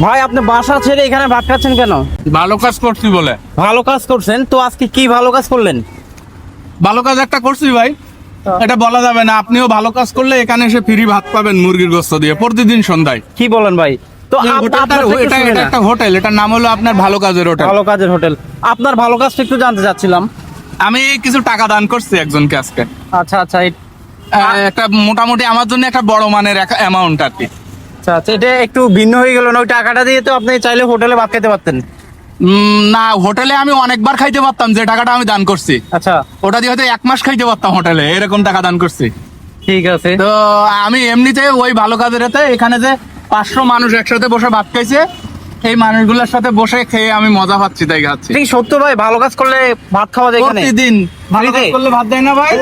ভাই আপনি বাসা ছেড়ে এখানে ভাত খাচ্ছেন কেন? ভালো কাজ করছি বলে। ভালো কাজ করছেন তো, আজকে কি ভালো কাজ করলেন? ভালো কাজ একটা করছি ভাই, এটা বলা যাবে না। আপনিও ভালো কাজ করলে এখানে এসে ফ্রি ভাত পাবেন মুরগির গোস্ত দিয়ে প্রতিদিন সন্ধ্যায়। কি বলেন ভাই? তো এটা একটা হোটেল, এটার নাম হলো আপনার ভালো কাজের হোটেল। ভালো কাজের হোটেল, আপনার ভালো কাজটা একটু জানতে চাচ্ছিলাম। আমি কিছু টাকা দান করছি একজনকে আজকে। আচ্ছা আচ্ছা একটা মোটামুটি আমার জন্য একটা বড় মানের অ্যামাউন্ট আর কি। আচ্ছা আচ্ছা, এটা একটু ভিন্ন হয়ে গেল না? ওই টাকাটা দিয়ে তো আপনি চাইলে হোটেলে ভাত খেতে পারতেন। না, হোটেলে আমি অনেকবার খাইতে পারতাম যে টাকাটা আমি দান করছি। আচ্ছা, ওটা দিয়ে হয়তো 1 মাস খাইতে পারতাম হোটেলে, এরকম টাকা দান করছি। ঠিক আছে। তো আমি এমনিতে ওই ভালো কাজের এতে এখানে যে 500 মানুষ একসাথে বসে ভাত খাইছে, এই মানুষগুলোর সাথে বসে খেয়ে আমি মজা পাচ্ছি, তাই খাচ্ছি। ঠিক সত্য ভাই, ভালো কাজ করলে ভাত খাওয়া যায় এখানে প্রতিদিন ভালো কাজ করলে ভাত দেয় না ভাই?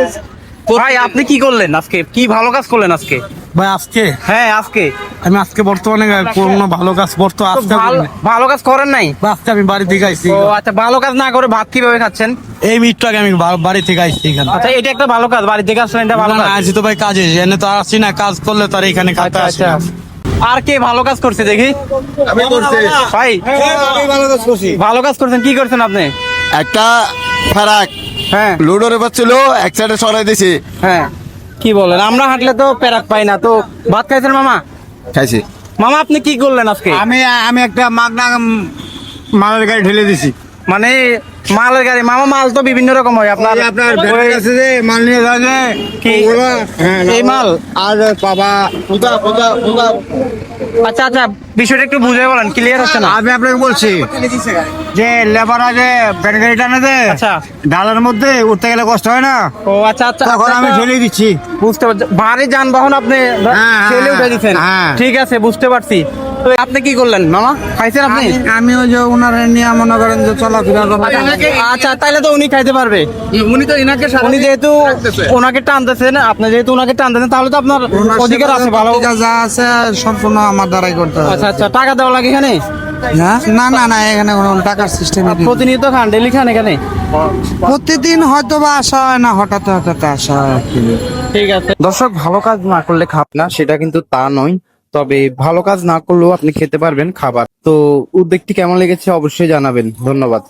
ভাই আপনি কি করলেন আজকে? কি ভালো কাজ করলেন আজকে? ভাই আজকে হ্যাঁ আজকে আমি বর্তমানে কোনো ভালো কাজ তো ভালো কাজ করেন নাই? আজকে আমি বাড়ি থেকে আইছি। ও আচ্ছা, ভালো কাজ না করে ভাত কিভাবে খাচ্ছেন? এই মিনিটটাকে আমি বাড়ি থেকে আইছি এখানে। আচ্ছা, এটা একটা ভালো কাজ, বাড়ি থেকে আসলেন, এটা ভালো না, কাজ। আছি তো ভাই কাজে, এনে তো আসছি না, কাজ করলে তো আর এখানে খাতে আচ্ছা আসি আচ্ছা, না। আর কে ভালো কাজ করছে দেখি? আমি করছি। ভাই আমি ভালো কাজ করছি। ভালো কাজ করছেন, কি করছেন আপনি? একটা ফেরাক হ্যাঁ লুডোর এবার ছিল, এক সাইডে সরাই দিছি, হ্যাঁ, কি বলেন? আমরা হাঁটলে তো পেরাক পাই না। তো ভাত খাইছেন মামা? খাইছি। মামা আপনি কি করলেন আজকে? আমি একটা মাগনা মালের গাড়ি ঢেলে দিছি। মানে মালের গাড়ি? মামা মাল তো বিভিন্ন রকম হয় আপনার। আপনার ওই কাছে যে মাল নিয়ে যাবে কি? এই মাল? আর বাবা আচ্ছা আচ্ছা, বিষয়টা একটু বুঝে বলেন, ক্লিয়ার হচ্ছে না। আমি আপনাকে বলছি যে লেবাররা যে ব্যান গাড়ি টানে যে আচ্ছা। ডালের মধ্যে উঠতে গেলে কষ্ট হয় না, ও আচ্ছা আচ্ছা, তখন আমি ঢেলে দিচ্ছি। বুঝতে পারছি, ভারী যানবাহন আপনি হ্যাঁ, ঠেলে উঠে দিচ্ছেন। হ্যাঁ। ঠিক আছে, বুঝতে পারছি। তো আপনি কি করলেন মামা? খাইছেন আপনি? আমি ওই যে ওনার নিয়ে মনে করেন যে চলাফেরা আচ্ছা, তাইলে তো উনি খাইতে পারবে। উনি তো ইনাকে উনি যেহেতু ওনাকে টানতেছেন, আপনি যেহেতু ওনাকে টানতেছেন, তাহলে তো আপনার অধিকার আছে। ভালো যা আছে সম্পূর্ণ আমার দ্বারাই করতে হবে। আচ্ছা আচ্ছা, টাকা দেওয়া লাগে এখানে? না না না, এখানে কোনো টাকার সিস্টেম প্রতিনিয়ত খান, ডেলি খান এখানে? প্রতিদিন হয়তো বা আসা হয় না, হঠাৎ হঠাৎ আসা হয় আর কি। ঠিক আছে। দর্শক, ভালো কাজ না করলে খাপ না, সেটা কিন্তু তা নয়। তবে ভালো কাজ না করলেও আপনি খেতে পারবেন খাবার। তো উদ্যোগটি কেমন লেগেছে অবশ্যই জানাবেন। ধন্যবাদ।